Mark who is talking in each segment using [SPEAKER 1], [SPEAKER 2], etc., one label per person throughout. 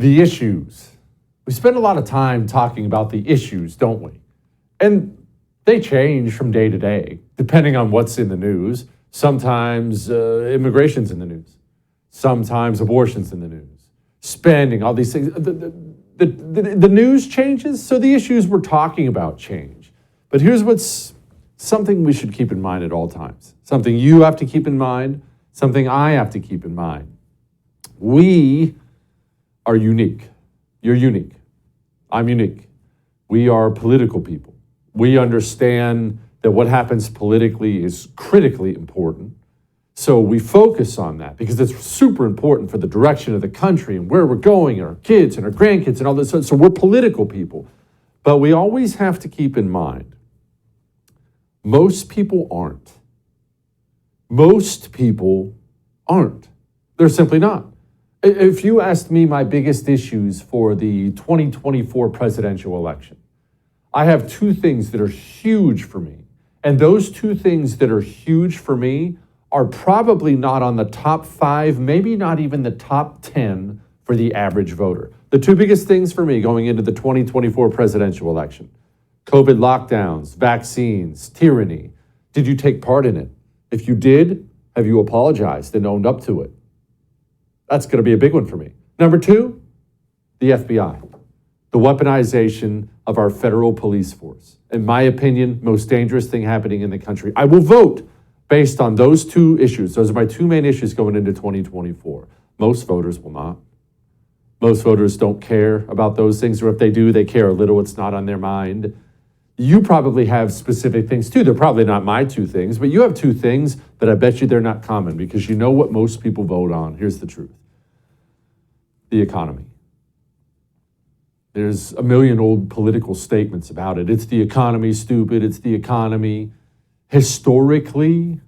[SPEAKER 1] The issues. We spend a lot of time talking about the issues, don't we? And they change from day to day, depending on what's in the news. Sometimes immigration's in the news. Sometimes abortion's in the news. Spending, all these things. The news changes, so the issues we're talking about change. But here's what's something we should keep in mind at all times. Something you have to keep in mind, something I have to keep in mind. We are unique. You're unique. I'm unique. We are political people. We understand that what happens politically is critically important. So we focus on that because it's super important for the direction of the country and where we're going and our kids and our grandkids and all this. So we're political people. But we always have to keep in mind, most people aren't. Most people aren't. They're simply not. If you asked me my biggest issues for the 2024 presidential election, I have two things that are huge for me. And those two things that are huge for me are probably not on the top 5, maybe not even the top 10 for the average voter. The two biggest things for me going into the 2024 presidential election: COVID lockdowns, vaccines, tyranny. Did you take part in it? If you did, have you apologized and owned up to it? That's going to be a big one for me. Number 2, the FBI, the weaponization of our federal police force. In my opinion, most dangerous thing happening in the country. I will vote based on those two issues. Those are my two main issues going into 2024. Most voters will not. Most voters don't care about those things, or if they do, they care a little. It's not on their mind. You probably have specific things too. They're probably not my two things, but you have two things that I bet you they're not common, because you know what most people vote on. Here's the truth. The economy. There's a million old political statements about it. It's the economy, stupid. It's the economy. Historically,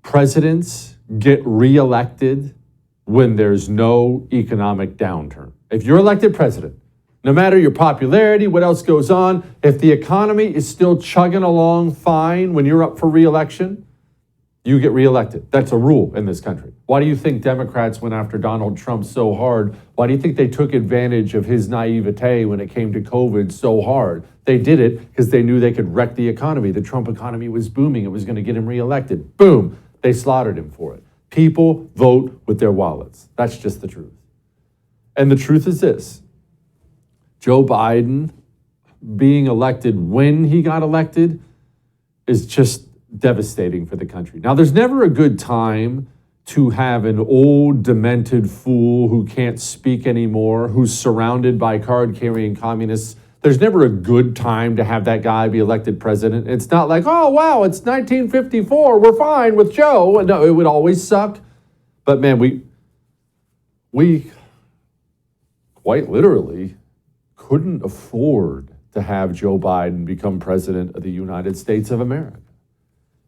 [SPEAKER 1] presidents get reelected when there's no economic downturn. If you're elected president, no matter your popularity, what else goes on, if the economy is still chugging along fine when you're up for reelection, you get reelected. That's a rule in this country. Why do you think Democrats went after Donald Trump so hard? Why do you think they took advantage of his naivete when it came to COVID so hard? They did it because they knew they could wreck the economy. The Trump economy was booming. It was going to get him reelected. Boom. They slaughtered him for it. People vote with their wallets. That's just the truth. And the truth is this: Joe Biden being elected when he got elected is just devastating for the country. Now, there's never a good time to have an old, demented fool who can't speak anymore, who's surrounded by card-carrying communists. There's never a good time to have that guy be elected president. It's not like, oh, wow, it's 1954, we're fine with Joe. No, it would always suck. But man, we quite literally couldn't afford to have Joe Biden become president of the United States of America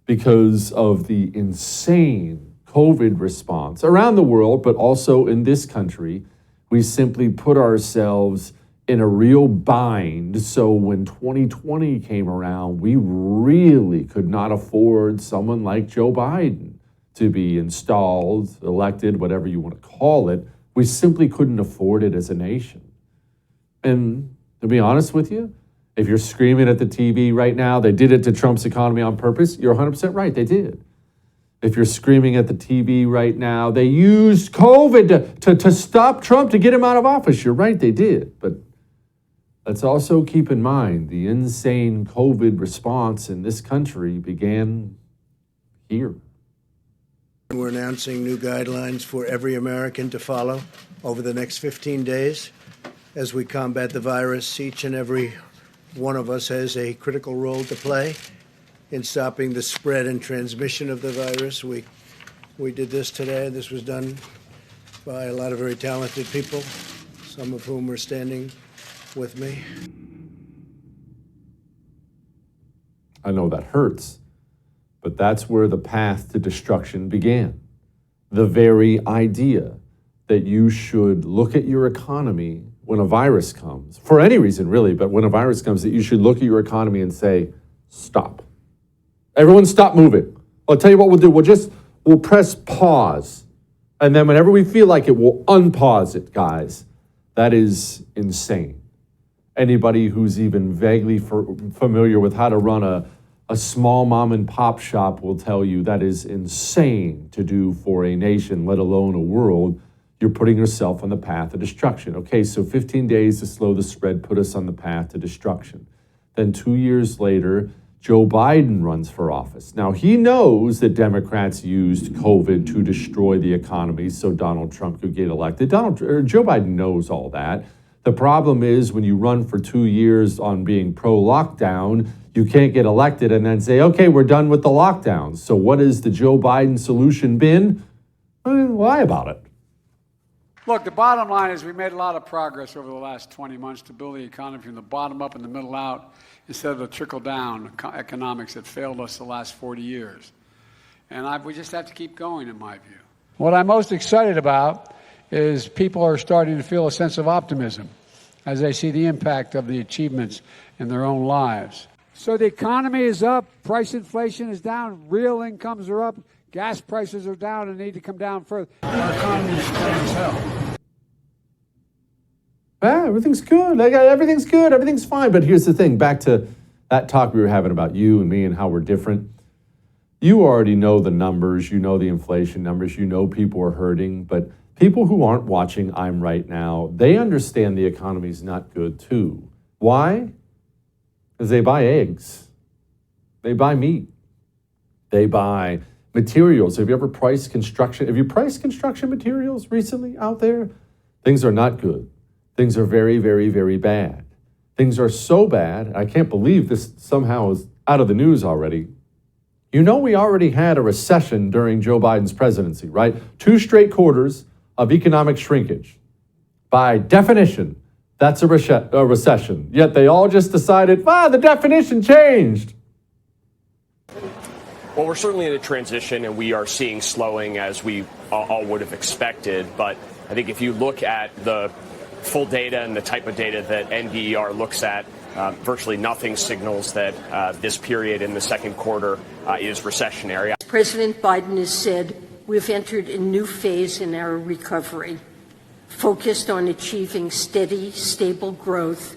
[SPEAKER 1] because of the insane COVID response around the world, but also in this country. We simply put ourselves in a real bind. So when 2020 came around, we really could not afford someone like Joe Biden to be installed, elected, whatever you want to call it. We simply couldn't afford it as a nation. And to be honest with you, if you're screaming at the TV right now, they did it to Trump's economy on purpose, you're 100% right, they did. If you're screaming at the TV right now, they used COVID to stop Trump, to get him out of office, you're right, they did. But let's also keep in mind the insane COVID response in this country began here.
[SPEAKER 2] We're announcing new guidelines for every American to follow over the next 15 days as we combat the virus. Each and every one of us has a critical role to play in stopping the spread and transmission of the virus. We did this today. This was done by a lot of very talented people, some of whom are standing with me.
[SPEAKER 1] I know that hurts, but that's where the path to destruction began. The very idea that you should look at your economy when a virus comes, for any reason really, but when a virus comes, that you should look at your economy and say, stop. Everyone stop moving. I'll tell you what we'll do. We'll press pause. And then whenever we feel like it, we'll unpause it, guys. That is insane. Anybody who's even vaguely familiar with how to run a small mom and pop shop will tell you that is insane to do for a nation, let alone a world. You're putting yourself on the path of destruction. Okay, so 15 days to slow the spread put us on the path to destruction. Then 2 years later, Joe Biden runs for office. Now, he knows that Democrats used COVID to destroy the economy so Donald Trump could get elected. Joe Biden knows all that. The problem is when you run for 2 years on being pro-lockdown, you can't get elected and then say, okay, we're done with the lockdowns. So what has the Joe Biden solution been? Lie about it.
[SPEAKER 3] Look, the bottom line is we made a lot of progress over the last 20 months to build the economy from the bottom up and the middle out instead of the trickle-down economics that failed us the last 40 years. And we just have to keep going, in my view. What I'm most excited about is people are starting to feel a sense of optimism as they see the impact of the achievements in their own lives. So the economy is up, price inflation is down, real incomes are up, gas prices are down and need to come down further. Our economy is strong as hell.
[SPEAKER 1] Everything's good. Everything's good. Everything's fine. But here's the thing. Back to that talk we were having about you and me and how we're different. You already know the numbers. You know the inflation numbers. You know people are hurting. But people who aren't watching I'm Right Now, they understand the economy's not good too. Why? Because they buy eggs. They buy meat. They buy materials. Have you ever priced construction? Have you priced construction materials recently out there? Things are not good. Things are very, very, very bad. Things are so bad, I can't believe this somehow is out of the news already. You know we already had a recession during Joe Biden's presidency, right? 2 straight quarters of economic shrinkage. By definition, that's a recession. Yet they all just decided, the definition changed.
[SPEAKER 4] Well, we're certainly in a transition, and we are seeing slowing as we all would have expected. But I think if you look at the full data and the type of data that NBER looks at, virtually nothing signals that this period in the second quarter is recessionary.
[SPEAKER 5] President Biden has said we've entered a new phase in our recovery, focused on achieving steady, stable growth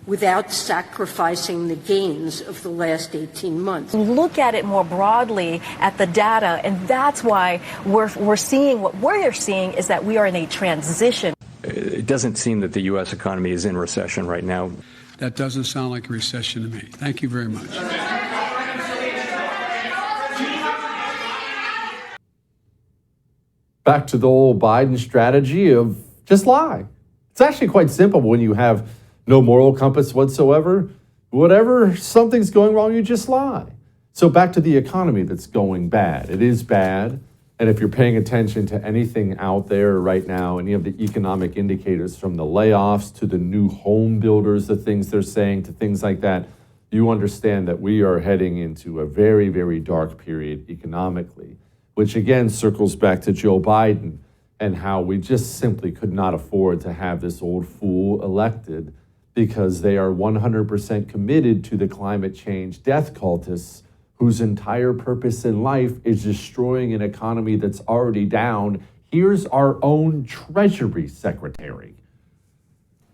[SPEAKER 5] without sacrificing the gains of the last 18 months.
[SPEAKER 6] Look at it more broadly at the data, and that's why we're seeing what we're seeing is that we are in a transition.
[SPEAKER 7] It doesn't seem that the U.S. economy is in recession right now.
[SPEAKER 3] That doesn't sound like a recession to me. Thank you very much.
[SPEAKER 1] Back to the old Biden strategy of just lie. It's actually quite simple when you have no moral compass whatsoever. Whatever something's going wrong, you just lie. So back to the economy that's going bad. It is bad. And if you're paying attention to anything out there right now, any of the economic indicators from the layoffs to the new home builders, the things they're saying to things like that, you understand that we are heading into a very, very dark period economically, which again circles back to Joe Biden and how we just simply could not afford to have this old fool elected because they are 100% committed to the climate change death cultists whose entire purpose in life is destroying an economy that's already down. Here's our own Treasury Secretary.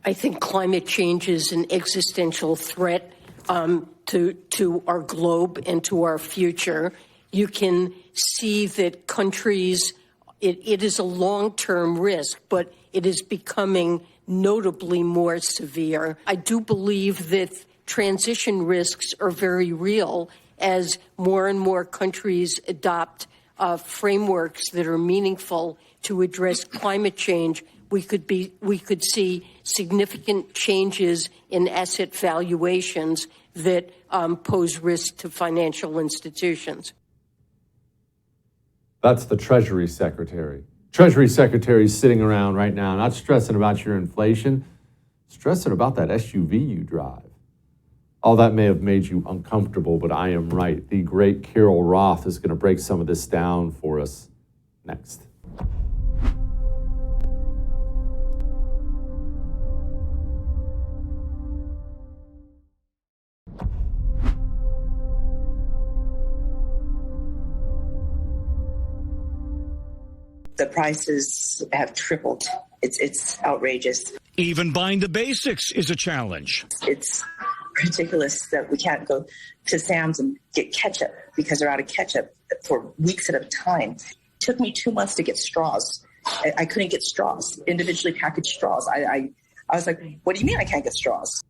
[SPEAKER 5] I think climate change is an existential threat to our globe and to our future. You can see that countries, it is a long-term risk, but it is becoming notably more severe. I do believe that transition risks are very real as more and more countries adopt frameworks that are meaningful to address climate change. We could see significant changes in asset valuations that pose risk to financial institutions.
[SPEAKER 1] That's the Treasury Secretary. Treasury Secretary is sitting around right now, not stressing about your inflation, stressing about that SUV you drive. All that may have made you uncomfortable, but I am right. The great Carol Roth is going to break some of this down for us next.
[SPEAKER 8] The prices have tripled. It's outrageous. Even buying the basics is a challenge.
[SPEAKER 9] It's ridiculous that we can't go to Sam's and get ketchup because they're out of ketchup for weeks at a time. It took me 2 months to get straws. I couldn't get straws, individually packaged straws. I was like, what do you mean I can't get straws?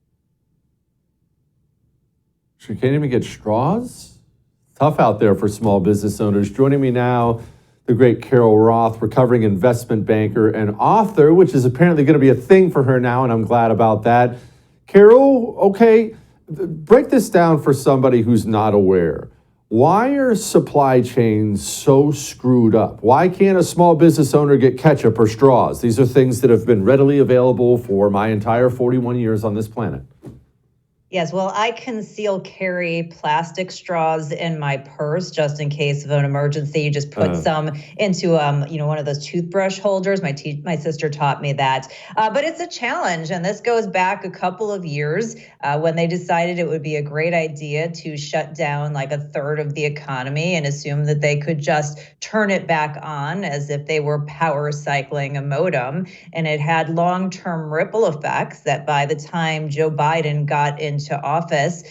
[SPEAKER 1] She can't even get straws? Tough out there for small business owners. Joining me now, the great Carol Roth, recovering investment banker and author, which is apparently going to be a thing for her now, and I'm glad about that. Carol, okay, break this down for somebody who's not aware. Why are supply chains so screwed up? Why can't a small business owner get ketchup or straws? These are things that have been readily available for my entire 41 years on this planet.
[SPEAKER 10] Yes, well, I conceal carry plastic straws in my purse just in case of an emergency. You just put some into, one of those toothbrush holders. My sister taught me that. But it's a challenge, and this goes back a couple of years when they decided it would be a great idea to shut down like a third of the economy and assume that they could just turn it back on as if they were power cycling a modem. And it had long-term ripple effects that by the time Joe Biden got into office,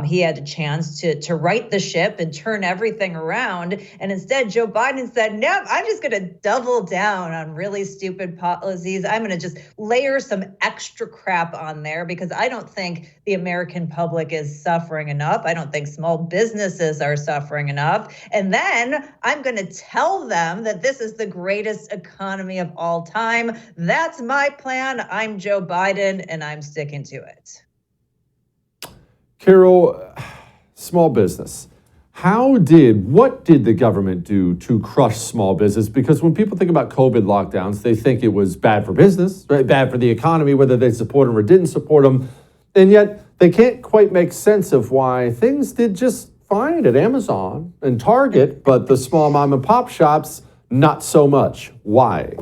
[SPEAKER 10] he had a chance to right the ship and turn everything around. And instead, Joe Biden said, no, I'm just going to double down on really stupid policies. I'm going to just layer some extra crap on there because I don't think the American public is suffering enough. I don't think small businesses are suffering enough. And then I'm going to tell them that this is the greatest economy of all time. That's my plan. I'm Joe Biden, and I'm sticking to it.
[SPEAKER 1] Carol, small business. What did the government do to crush small business? Because when people think about COVID lockdowns, they think it was bad for business, right? Bad for the economy, whether they support them or didn't support them. And yet they can't quite make sense of why things did just fine at Amazon and Target, but the small mom and pop shops, not so much. Why?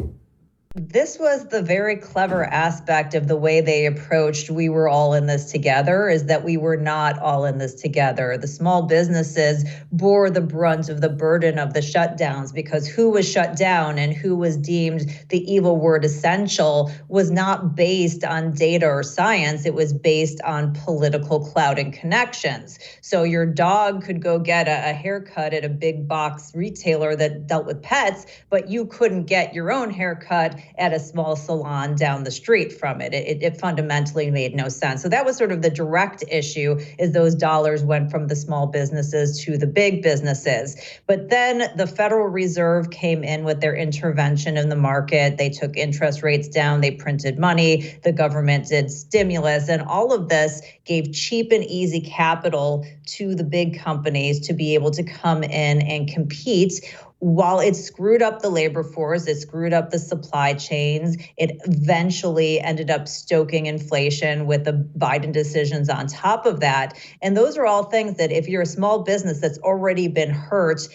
[SPEAKER 10] This was the very clever aspect of the way they approached we were all in this together, is that we were not all in this together. The small businesses bore the brunt of the burden of the shutdowns because who was shut down and who was deemed the evil word essential was not based on data or science. It was based on political clout and connections. So your dog could go get a haircut at a big box retailer that dealt with pets, but you couldn't get your own haircut at a small salon down the street from it. It fundamentally made no sense. So that was sort of the direct issue, is those dollars went from the small businesses to the big businesses. But then the Federal Reserve came in with their intervention in the market. They took interest rates down, they printed money, the government did stimulus, and all of this gave cheap and easy capital to the big companies to be able to come in and compete. While it screwed up the labor force, it screwed up the supply chains, it eventually ended up stoking inflation with the Biden decisions on top of that. And those are all things that if you're a small business that's already been hurt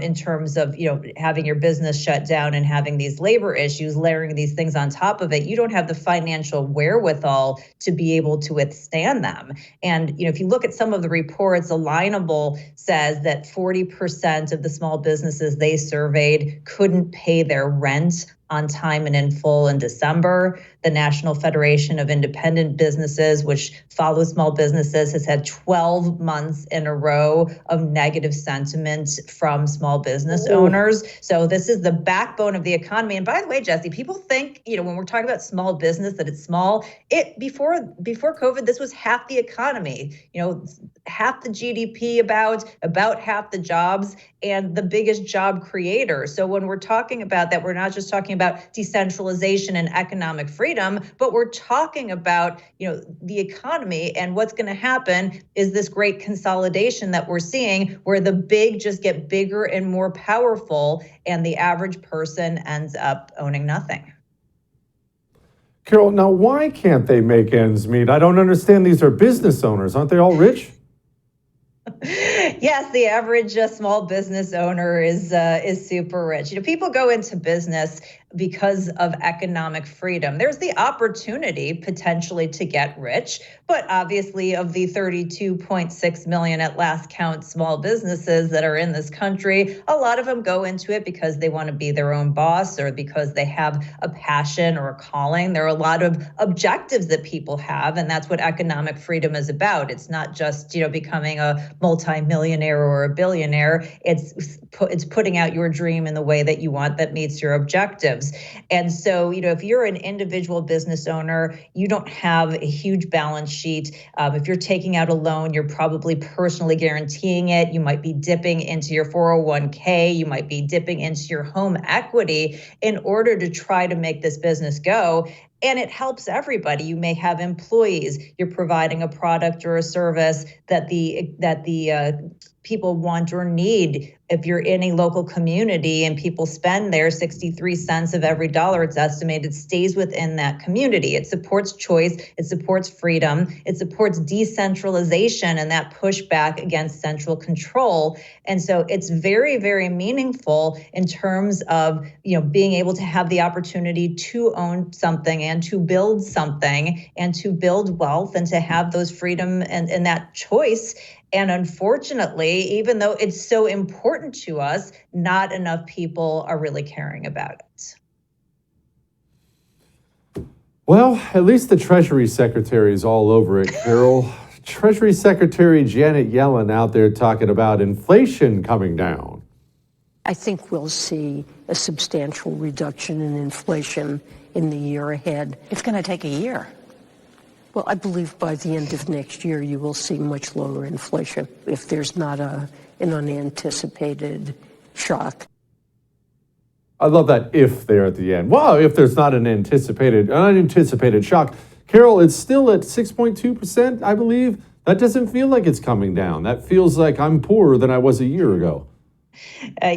[SPEAKER 10] in terms of, having your business shut down and having these labor issues, layering these things on top of it, you don't have the financial wherewithal to be able to withstand them. And, if you look at some of the reports, Alignable says that 40% of the small businesses they surveyed couldn't pay their rent on time and in full in December. The National Federation of Independent Businesses, which follows small businesses, has had 12 months in a row of negative sentiment from small business owners. So this is the backbone of the economy. And by the way, Jesse, people think, when we're talking about small business, that it's small. Before COVID, this was half the economy, half the GDP, about half the jobs, and the biggest job creator. So when we're talking about that, we're not just talking about decentralization and economic freedom, but we're talking about, the economy, and what's going to happen is this great consolidation that we're seeing where the big just get bigger and more powerful and the average person ends up owning nothing.
[SPEAKER 1] Carol, now why can't they make ends meet? I don't understand. These are business owners. Aren't they all rich?
[SPEAKER 10] Yes, the average small business owner is super rich. People go into business because of economic freedom. There's the opportunity potentially to get rich, but obviously of the 32.6 million at last count small businesses that are in this country, a lot of them go into it because they want to be their own boss or because they have a passion or a calling. There are a lot of objectives that people have, and that's what economic freedom is about. It's not just, becoming a multimillionaire or a billionaire. It's putting out your dream in the way that you want that meets your objectives. And so, if you're an individual business owner, you don't have a huge balance sheet. If you're taking out a loan, you're probably personally guaranteeing it. You might be dipping into your 401k. You might be dipping into your home equity in order to try to make this business go. And it helps everybody. You may have employees. You're providing a product or a service that the people want or need. If you're in a local community and people spend their 63 cents of every dollar, it's estimated, stays within that community. It supports choice. It supports freedom. It supports decentralization and that pushback against central control. And so it's very, very meaningful in terms of, being able to have the opportunity to own something and to build something and to build wealth and to have those freedom and that choice. And unfortunately, even though it's so important to us, not enough people are really caring about it.
[SPEAKER 1] Well, at least the Treasury Secretary is all over it, Peril. Treasury Secretary Janet Yellen out there talking about inflation coming down.
[SPEAKER 5] I think we'll see a substantial reduction in inflation in the year ahead.
[SPEAKER 6] It's going to take a year.
[SPEAKER 5] Well, I believe by the end of next year, you will see much lower inflation if there's not an unanticipated shock.
[SPEAKER 1] I love that if there at the end. Wow, if there's not an unanticipated shock. Carol, it's still at 6.2%, I believe. That doesn't feel like it's coming down. That feels like I'm poorer than I was a year ago.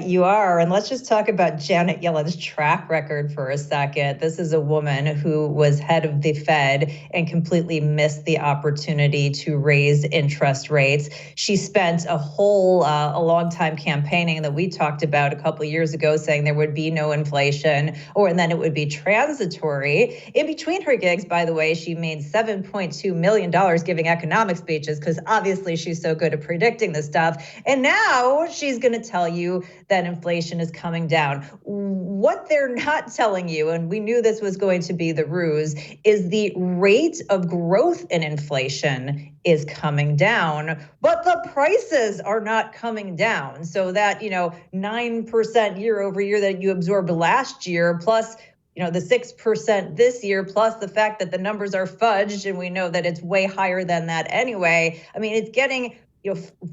[SPEAKER 10] You are. And let's just talk about Janet Yellen's track record for a second. This is a woman who was head of the Fed and completely missed the opportunity to raise interest rates. She spent a long time campaigning that we talked about a couple of years ago, saying there would be no inflation, and then it would be transitory. In between her gigs, by the way, she made $7.2 million giving economic speeches because obviously she's so good at predicting this stuff. And now she's going to tell you that inflation is coming down. What they're not telling you, and we knew this was going to be the ruse, is the rate of growth in inflation is coming down, but the prices are not coming down. So that, 9% year over year that you absorbed last year, plus the 6% this year, plus the fact that the numbers are fudged, and we know that it's way higher than that anyway. I mean, it's getting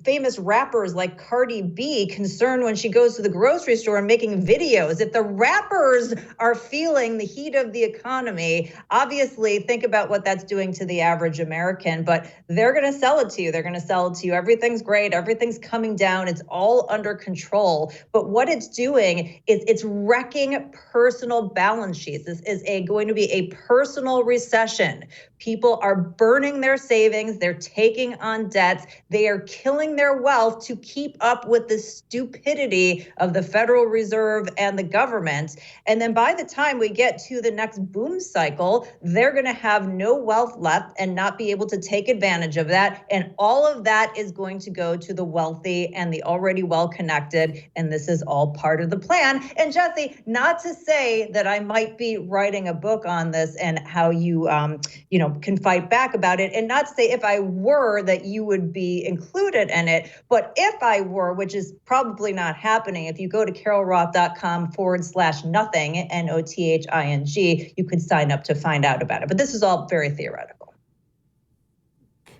[SPEAKER 10] famous rappers like Cardi B concerned when she goes to the grocery store and making videos. If the rappers are feeling the heat of the economy, obviously think about what that's doing to the average American, but they're going to sell it to you. They're going to sell it to you. Everything's great. Everything's coming down. It's all under control. But what it's doing is it's wrecking personal balance sheets. This is going to be a personal recession. People are burning their savings. They're taking on debts. They are killing their wealth to keep up with the stupidity of the Federal Reserve and the government. And then by the time we get to the next boom cycle, they're going to have no wealth left and not be able to take advantage of that. And all of that is going to go to the wealthy and the already well-connected. And this is all part of the plan. And Jesse, not to say that I might be writing a book on this and how you, can fight back about it, and not to say if I were that you would be included in it. But if I were, which is probably not happening, if you go to carolroth.com/nothing, NOTHING, you could sign up to find out about it. But this is all very theoretical.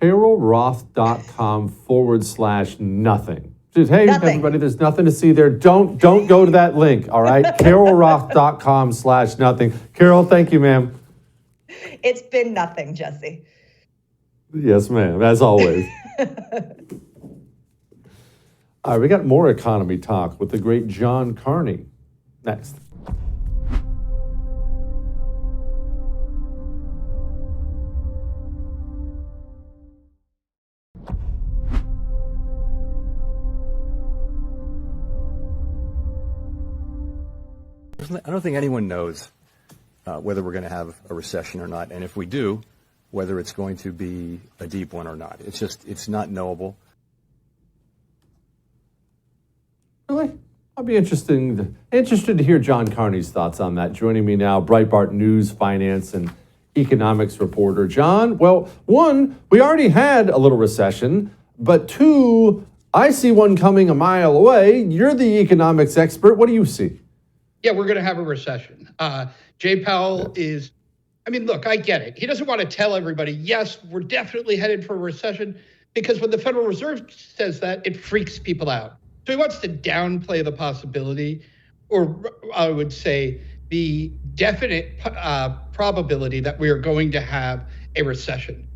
[SPEAKER 1] carolroth.com/nothing. Just, hey,
[SPEAKER 10] nothing.
[SPEAKER 1] Everybody, there's nothing to see there. Don't go to that link, all right? carolroth.com/nothing. Carol, thank you, ma'am.
[SPEAKER 10] It's been nothing, Jesse.
[SPEAKER 1] Yes, ma'am, as always. All right, we got more economy talk with the great John Carney next.
[SPEAKER 7] don't think anyone knows whether we're going to have a recession or not, and if we do, whether it's going to be a deep one or not. It's not knowable.
[SPEAKER 1] Really? I'll be interested to hear John Carney's thoughts on that. Joining me now, Breitbart News, finance, and economics reporter. John, well, one, we already had a little recession, but two, I see one coming a mile away. You're the economics expert. What do you see?
[SPEAKER 11] Yeah, we're going to have a recession. Jay Powell is, look, I get it. He doesn't want to tell everybody, yes, we're definitely headed for a recession, because when the Federal Reserve says that, it freaks people out. So he wants to downplay the possibility, or I would say the definite probability that we are going to have a recession.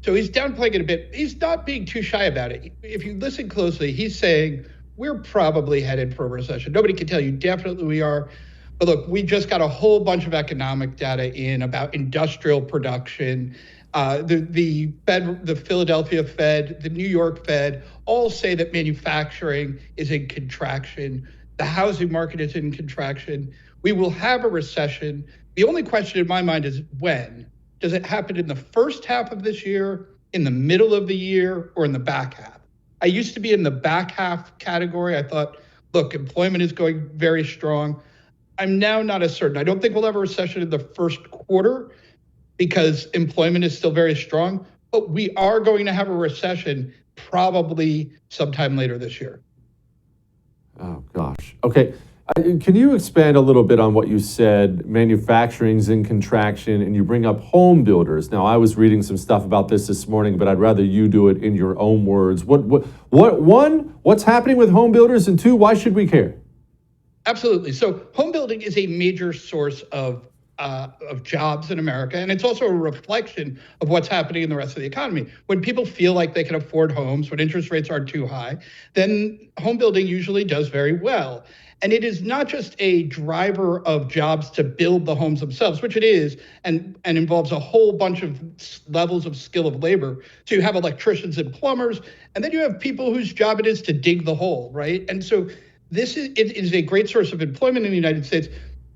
[SPEAKER 11] So he's downplaying it a bit. He's not being too shy about it. If you listen closely, he's saying we're probably headed for a recession. Nobody can tell you definitely we are. But look, we just got a whole bunch of economic data in about industrial production. The Fed, the Philadelphia Fed, the New York Fed, all say that manufacturing is in contraction. The housing market is in contraction. We will have a recession. The only question in my mind is when. Does it happen in the first half of this year, in the middle of the year, or in the back half? I used to be in the back half category. I thought, look, employment is going very strong. I'm now not as certain. I don't think we'll have a recession in the first quarter because employment is still very strong, but we are going to have a recession probably sometime later this year.
[SPEAKER 1] Oh, gosh. Okay. Can you expand a little bit on what you said? Manufacturing's in contraction, and you bring up home builders. Now, I was reading some stuff about this morning, but I'd rather you do it in your own words. What's happening with home builders, and two, why should we care?
[SPEAKER 11] Absolutely. So home building is a major source of jobs in America, and it's also a reflection of what's happening in the rest of the economy. When people feel like they can afford homes, when interest rates aren't too high, then home building usually does very well. And it is not just a driver of jobs to build the homes themselves, which it is, and involves a whole bunch of levels of skill of labor. So you have electricians and plumbers, and then you have people whose job it is to dig the hole, right? And so it is a great source of employment in the United States,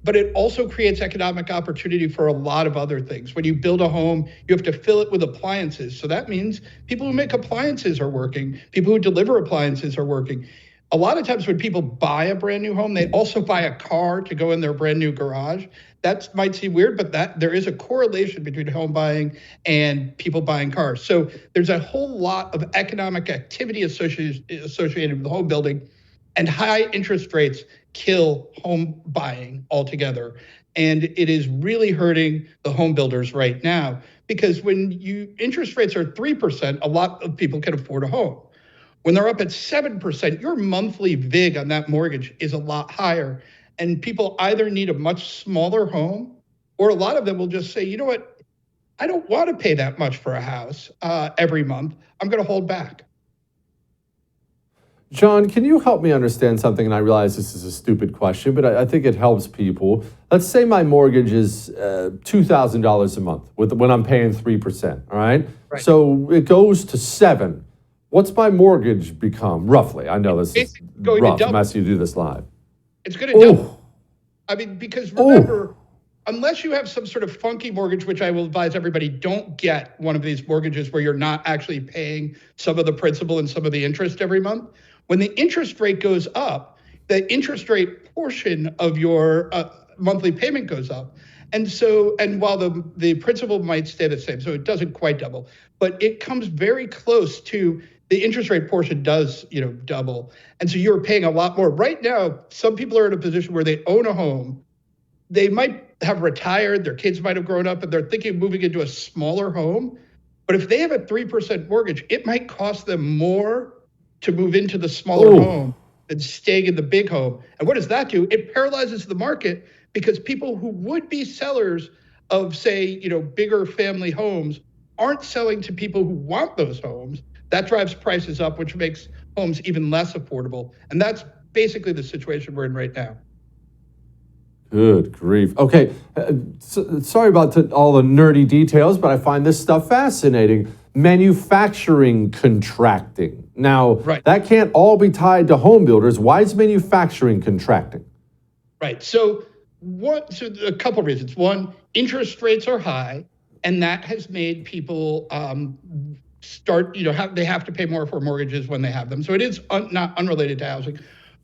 [SPEAKER 11] but it also creates economic opportunity for a lot of other things. When you build a home, you have to fill it with appliances. So that means people who make appliances are working. People who deliver appliances are working. A lot of times when people buy a brand new home, they also buy a car to go in their brand new garage. That might seem weird, but there is a correlation between home buying and people buying cars. So there's a whole lot of economic activity associated with home building, and high interest rates kill home buying altogether. And it is really hurting the home builders right now, because when interest rates are 3%, a lot of people can afford a home. When they're up at 7%, your monthly VIG on that mortgage is a lot higher. And people either need a much smaller home, or a lot of them will just say, you know what, I don't want to pay that much for a house every month. I'm going to hold back.
[SPEAKER 1] John, can you help me understand something? And I realize this is a stupid question, but I think it helps people. Let's say my mortgage is $2,000 a month when I'm paying 3%, all right? So it goes to 7%. What's my mortgage become, roughly? I know this is rough. I'm asking you to do this live.
[SPEAKER 11] It's going to double. Because remember, unless you have some sort of funky mortgage, which I will advise everybody, don't get one of these mortgages where you're not actually paying some of the principal and some of the interest every month. When the interest rate goes up, the interest rate portion of your monthly payment goes up. And while the principal might stay the same, so it doesn't quite double, but it comes very close to the interest rate portion does, double. And so you're paying a lot more. Right now, some people are in a position where they own a home. They might have retired, their kids might have grown up, and they're thinking of moving into a smaller home. But if they have a 3% mortgage, it might cost them more to move into the smaller home than staying in the big home. And what does that do? It paralyzes the market, because people who would be sellers of, say, bigger family homes aren't selling to people who want those homes. That drives prices up, which makes homes even less affordable. And that's basically the situation we're in right now.
[SPEAKER 1] Good grief. Okay, sorry about all the nerdy details, but I find this stuff fascinating. Manufacturing contracting. Now, that can't all be tied to home builders. Why is manufacturing contracting?
[SPEAKER 11] Right. So a couple of reasons. One, interest rates are high, and that has made people they have to pay more for mortgages when they have them. So it is not unrelated to housing.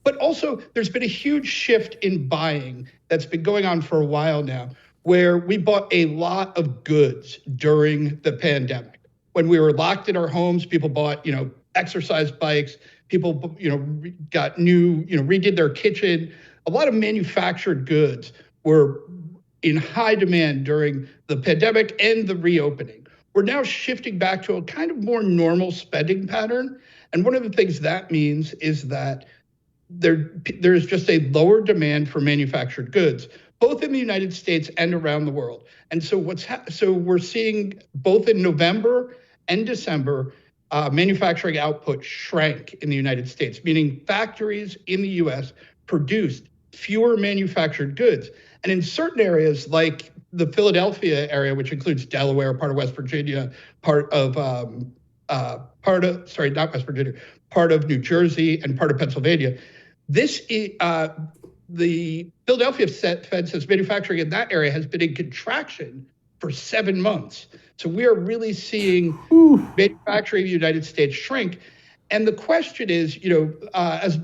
[SPEAKER 11] But also, there's been a huge shift in buying that's been going on for a while now, where we bought a lot of goods during the pandemic. When we were locked in our homes, people bought, exercise bikes. People, got new, redid their kitchen. A lot of manufactured goods were in high demand during the pandemic and the reopening. We're now shifting back to a kind of more normal spending pattern. And one of the things that means is that there's just a lower demand for manufactured goods, both in the United States and around the world. And so we're seeing both in November and December, manufacturing output shrank in the United States, meaning factories in the US produced fewer manufactured goods. And in certain areas like the Philadelphia area, which includes Delaware, part of West Virginia, part of New Jersey and part of Pennsylvania, the Philadelphia Fed says manufacturing in that area has been in contraction for 7 months. So we are really seeing manufacturing in the United States shrink. And the question is, as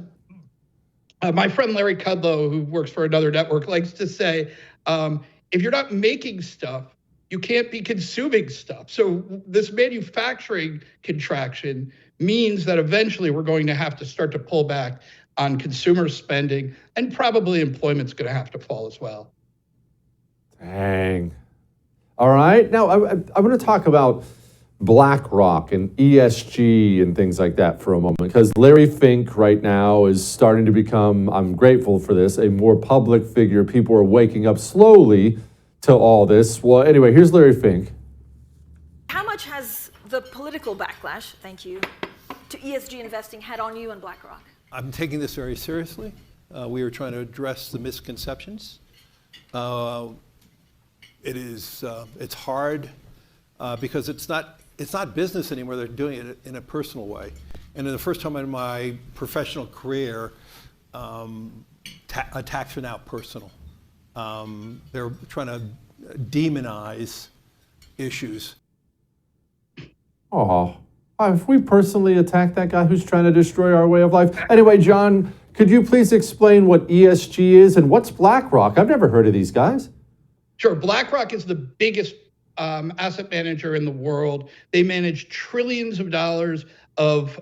[SPEAKER 11] my friend Larry Kudlow, who works for another network, likes to say, if you're not making stuff, you can't be consuming stuff. So this manufacturing contraction means that eventually we're going to have to start to pull back on consumer spending, and probably employment's going to have to fall as well.
[SPEAKER 1] Dang. All right. Now, I want to talk about BlackRock and ESG and things like that for a moment, because Larry Fink right now is starting to become, I'm grateful for this, a more public figure. People are waking up slowly to all this. Well, anyway, here's Larry Fink.
[SPEAKER 12] How much has the political backlash, thank you, to ESG investing had on you and BlackRock?
[SPEAKER 13] I'm taking this very seriously. We are trying to address the misconceptions. It's hard because it's not business anymore. They're doing it in a personal way. And in the first time in my professional career, attacks are now personal. They're trying to demonize issues.
[SPEAKER 1] Oh, have we personally attacked that guy who's trying to destroy our way of life? Anyway, John, could you please explain what ESG is and what's BlackRock? I've never heard of these guys.
[SPEAKER 11] Sure. BlackRock is the biggest asset manager in the world. They manage trillions of dollars of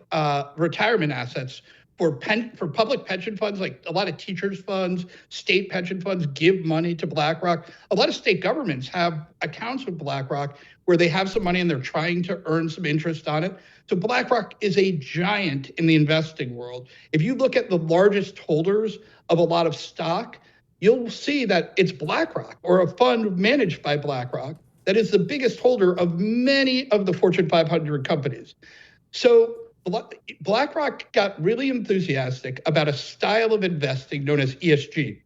[SPEAKER 11] retirement assets for public pension funds, like a lot of teachers' funds, state pension funds give money to BlackRock. A lot of state governments have accounts with BlackRock where they have some money and they're trying to earn some interest on it. So BlackRock is a giant in the investing world. If you look at the largest holders of a lot of stock, you'll see that it's BlackRock or a fund managed by BlackRock that is the biggest holder of many of the Fortune 500 companies. So BlackRock got really enthusiastic about a style of investing known as ESG,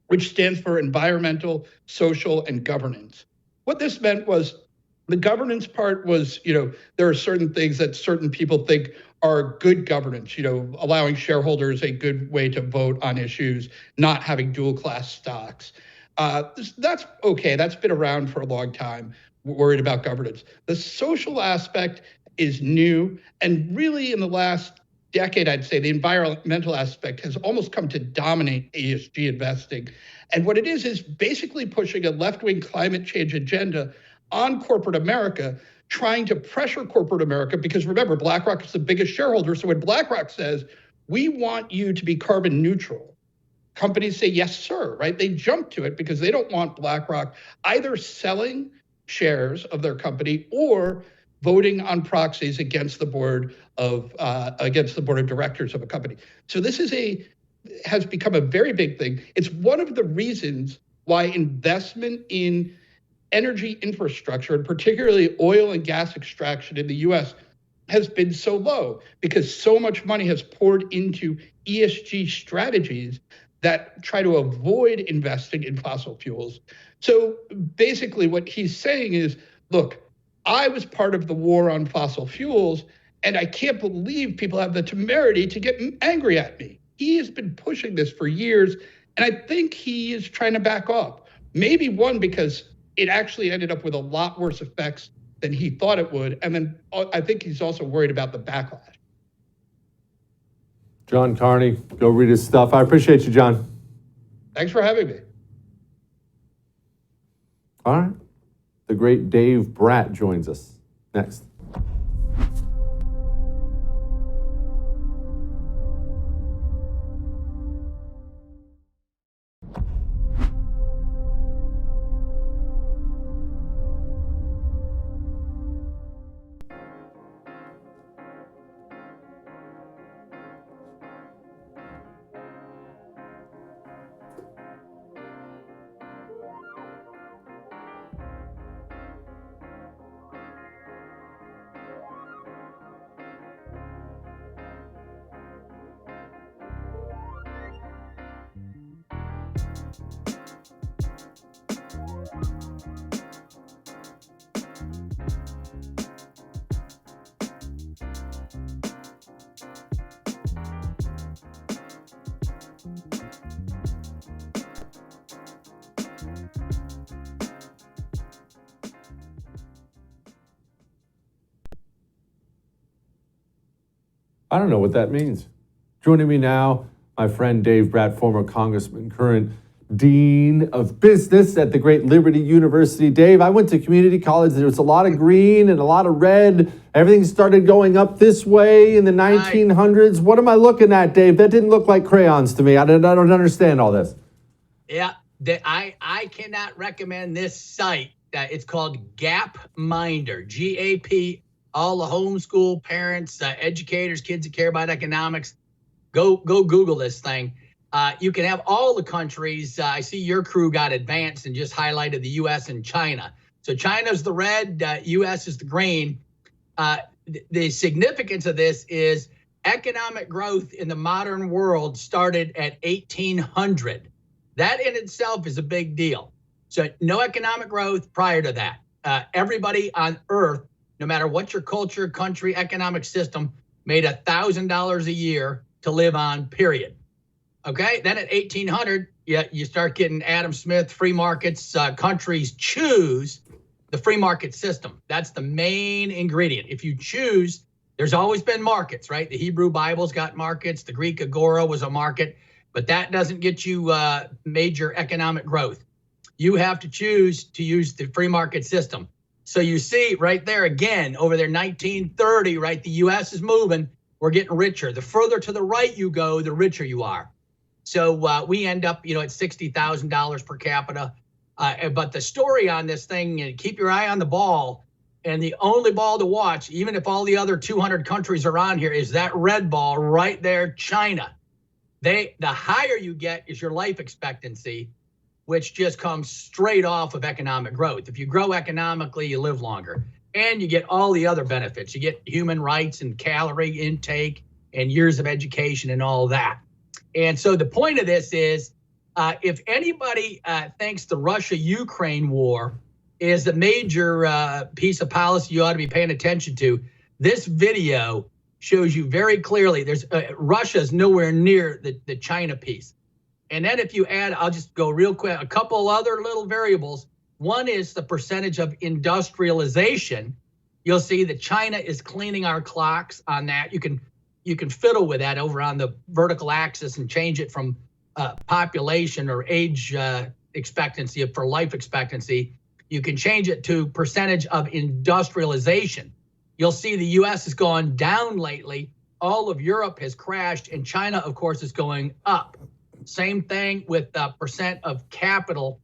[SPEAKER 11] which stands for environmental, social, and governance. What this meant was the governance part was, there are certain things that certain people think are good governance, allowing shareholders a good way to vote on issues, not having dual class stocks. That's okay. That's been around for a long time, worried about governance. The social aspect is new. And really in the last decade, I'd say the environmental aspect has almost come to dominate ESG investing. And what it is basically pushing a left-wing climate change agenda on corporate America, trying to pressure corporate America, because remember, BlackRock is the biggest shareholder. So when BlackRock says, we want you to be carbon neutral, companies say, yes, sir, right? They jump to it because they don't want BlackRock either selling shares of their company or voting on proxies against the board of directors of a company. So this has become a very big thing. It's one of the reasons why investment in energy infrastructure, and particularly oil and gas extraction in the US, has been so low, because so much money has poured into ESG strategies that try to avoid investing in fossil fuels. So basically what he's saying is, look, I was part of the war on fossil fuels, and I can't believe people have the temerity to get angry at me. He has been pushing this for years. And I think he is trying to back off. Maybe one, because it actually ended up with a lot worse effects than he thought it would. And then I think he's also worried about the backlash.
[SPEAKER 1] John Carney, go read his stuff. I appreciate you, John.
[SPEAKER 11] Thanks for having me.
[SPEAKER 1] All right. The great Dave Bratt joins us next. I don't know what that means. Joining me now, my friend Dave Bratt, former congressman, current dean of business at the great Liberty University. Dave, I went to community college. There was a lot of green and a lot of red. Everything started going up this way in the 1900s. What am I looking at, Dave? That didn't look like crayons to me. I don't understand all this.
[SPEAKER 14] Yeah, I cannot recommend this site. It's called Gapminder, G-A-P. All the homeschool parents, educators, kids that care about economics, go Google this thing. You can have all the countries. I see your crew got advanced and just highlighted the U.S. and China. So China's the red, U.S. is the green. The significance of this is economic growth in the modern world started at 1800. That in itself is a big deal. So no economic growth prior to that. Everybody on Earth, no matter what your culture, country, economic system, made $1,000 a year to live on, period. Okay, then at 1800, you start getting Adam Smith, free markets, countries choose the free market system. That's the main ingredient. If you choose, there's always been markets, right? The Hebrew Bible's got markets. The Greek agora was a market, but that doesn't get you major economic growth. You have to choose to use the free market system. So you see right there again, over there, 1930, right? The U.S. is moving. We're getting richer. The further to the right you go, the richer you are. So we end up, at $60,000 per capita. But the story on this thing, and keep your eye on the ball. And the only ball to watch, even if all the other 200 countries are on here, is that red ball right there, China. The higher you get is your life expectancy, which just comes straight off of economic growth. If you grow economically, you live longer. And you get all the other benefits. You get human rights and calorie intake and years of education and all that. And so the point of this is, if anybody thinks the Russia-Ukraine war is a major piece of policy you ought to be paying attention to, this video shows you very clearly Russia's nowhere near the China piece. And then if you add, I'll just go real quick, a couple other little variables. One is the percentage of industrialization. You'll see that China is cleaning our clocks on that. You can fiddle with that over on the vertical axis and change it from population or age expectancy for life expectancy. You can change it to percentage of industrialization. You'll see the U.S. has gone down lately. All of Europe has crashed, and China, of course, is going up. Same thing with percent of capital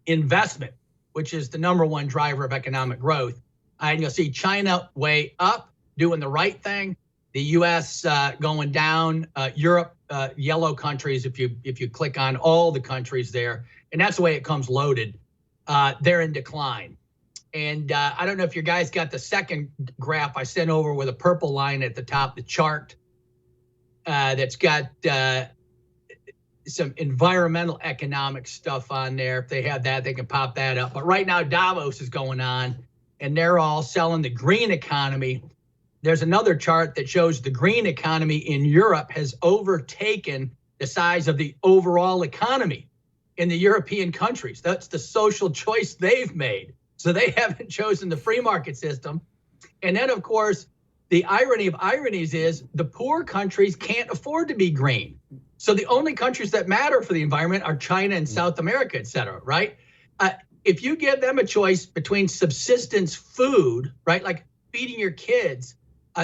[SPEAKER 14] investment, which is the number one driver of economic growth. And you'll see China way up, doing the right thing. The U.S. going down. Europe, yellow countries. If you click on all the countries there, and that's the way it comes loaded. They're in decline. And I don't know if you guys got the second graph I sent over with a purple line at the top, the chart that's got some environmental economic stuff on there. If they have that, they can pop that up. But right now, Davos is going on, and they're all selling the green economy. There's another chart that shows the green economy in Europe has overtaken the the size of the overall economy in the European countries. That's the social choice they've made. So they haven't chosen the free market system. And then, of course, the irony of ironies is the poor countries can't afford to be green. So the only countries that matter for the environment are China and South America, et cetera, right? If you give them a choice between subsistence food, right, like feeding your kids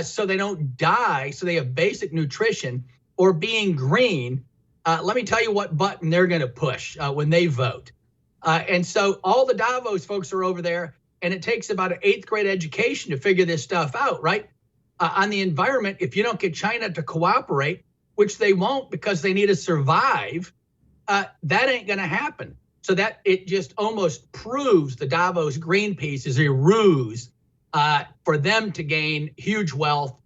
[SPEAKER 14] so they don't die, so they have basic nutrition, or being green, let me tell you what button they're going to push when they vote. And so all the Davos folks are over there, and it takes about an 8th grade education to figure this stuff out, right? On the environment, if you don't get China to cooperate, which they won't because they need to survive, that ain't going to happen. So that it just almost proves the Davos Greenpeace is a ruse for them to gain huge wealth.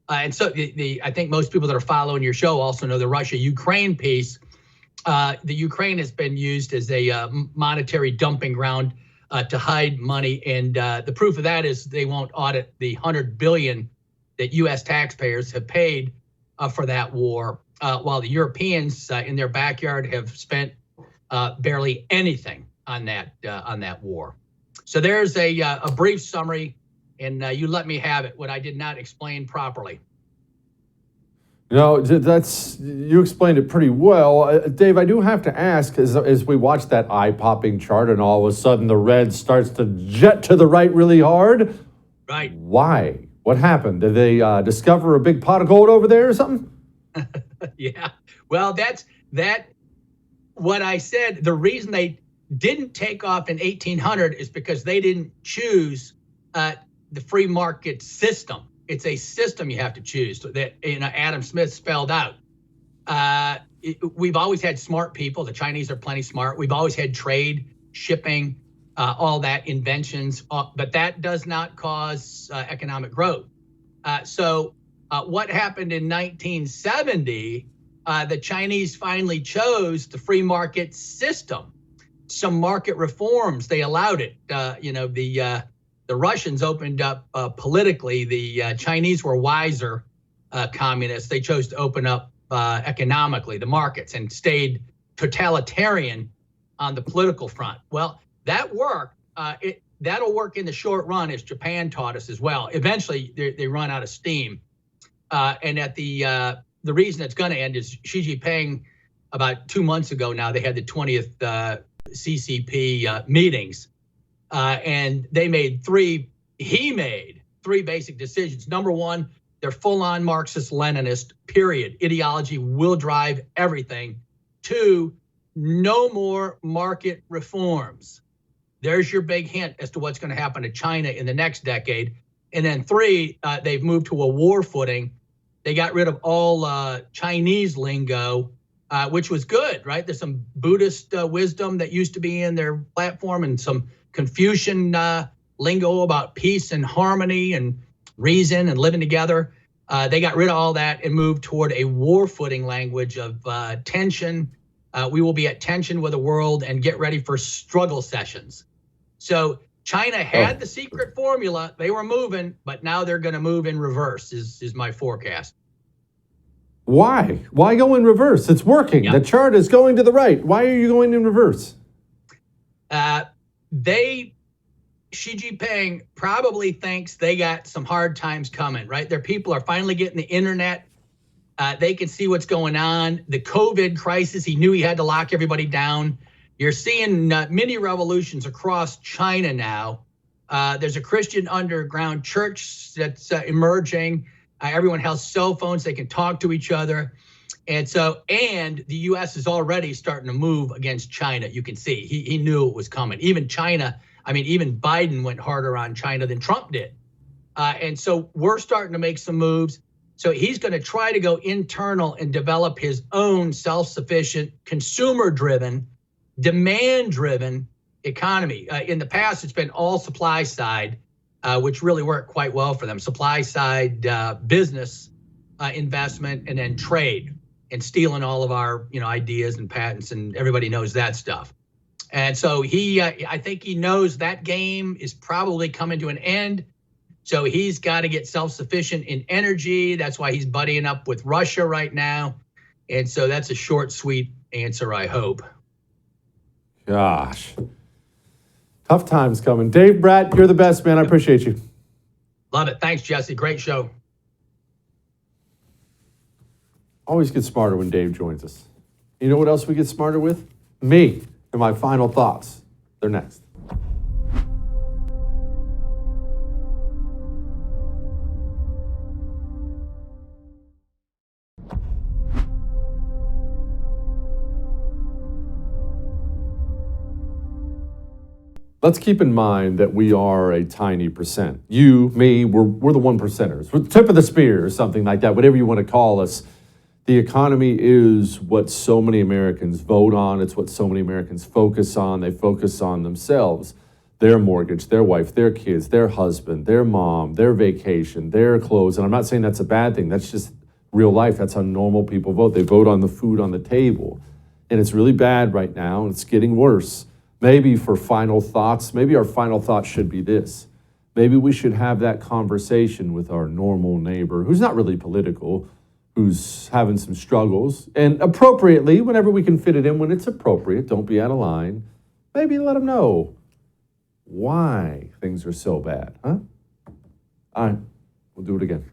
[SPEAKER 14] And so I think most people that are following your show also know the Russia-Ukraine piece. The Ukraine has been used as a monetary dumping ground to hide money. And the proof of that is they won't audit the $100 billion that U.S. taxpayers have paid for that war, while the Europeans in their backyard have spent barely anything on that war. So there's a brief summary, and you let me have it, what I did not explain properly.
[SPEAKER 1] No, you explained it pretty well. Dave, I do have to ask, as we watch that eye-popping chart and all of a sudden the red starts to jet to the right really hard.
[SPEAKER 14] Right.
[SPEAKER 1] Why? What happened? Did they discover a big pot of gold over there or something?
[SPEAKER 14] Yeah. Well, that's what I said. The reason they didn't take off in 1800 is because they didn't choose the free market system. It's a system you have to choose that Adam Smith spelled out. We've always had smart people. The Chinese are plenty smart. We've always had trade, shipping, all that, inventions, but that does not cause economic growth. So what happened in 1970, the Chinese finally chose the free market system. Some market reforms, they allowed it. The Russians opened up politically. The Chinese were wiser communists. They chose to open up economically the markets and stayed totalitarian on the political front. Well, that worked. That'll work in the short run, as Japan taught us as well. Eventually, they run out of steam. And at the reason it's going to end is Xi Jinping, about 2 months ago now, they had the 20th CCP meetings. And he made three basic decisions. Number one, they're full-on Marxist-Leninist, period. Ideology will drive everything. 2, no more market reforms. There's your big hint as to what's going to happen to China in the next decade. And then 3, they've moved to a war footing. They got rid of all Chinese lingo, which was good, right? There's some Buddhist wisdom that used to be in their platform and some Confucian lingo about peace and harmony and reason and living together. They got rid of all that and moved toward a war footing language of tension. We will be at tension with the world and get ready for struggle sessions. So China had the secret formula. They were moving, but now they're going to move in reverse is my forecast.
[SPEAKER 1] Why? Why go in reverse? It's working. Yep. The chart is going to the right. Why are you going in reverse?
[SPEAKER 14] Xi Jinping probably thinks they got some hard times coming, right? Their people are finally getting the internet. They can see what's going on. The COVID crisis, he knew he had to lock everybody down. You're seeing mini revolutions across China now. There's a Christian underground church that's emerging. Everyone has cell phones. They can talk to each other. And the U.S. is already starting to move against China. You can see he knew it was coming. Even Biden went harder on China than Trump did. And so we're starting to make some moves. So he's going to try to go internal and develop his own self-sufficient, consumer-driven, demand-driven economy. In the past, it's been all supply side, which really worked quite well for them. Supply side business investment and then trade and stealing all of our ideas and patents, and everybody knows that stuff. And so I think he knows that game is probably coming to an end. So he's got to get self-sufficient in energy. That's why he's buddying up with Russia right now. And so that's a short, sweet answer, I hope.
[SPEAKER 1] Gosh. Tough times coming. Dave Bratt, you're the best, man. I appreciate you.
[SPEAKER 14] Love it. Thanks, Jesse. Great show.
[SPEAKER 1] Always get smarter when Dave joins us. You know what else we get smarter with? Me and my final thoughts. They're next. Let's keep in mind that we are a tiny percent. You, me, we're the 1%ers. We're the tip of the spear or something like that, whatever you want to call us. The economy is what so many Americans vote on. It's what so many Americans focus on. They focus on themselves, their mortgage, their wife, their kids, their husband, their mom, their vacation, their clothes. And I'm not saying that's a bad thing. That's just real life. That's how normal people vote. They vote on the food on the table. And it's really bad right now, and it's getting worse. Maybe for final thoughts, maybe our final thought should be this. Maybe we should have that conversation with our normal neighbor who's not really political, who's having some struggles, and appropriately, whenever we can fit it in, when it's appropriate, don't be out of line, maybe let them know why things are so bad, huh? All right, we'll do it again.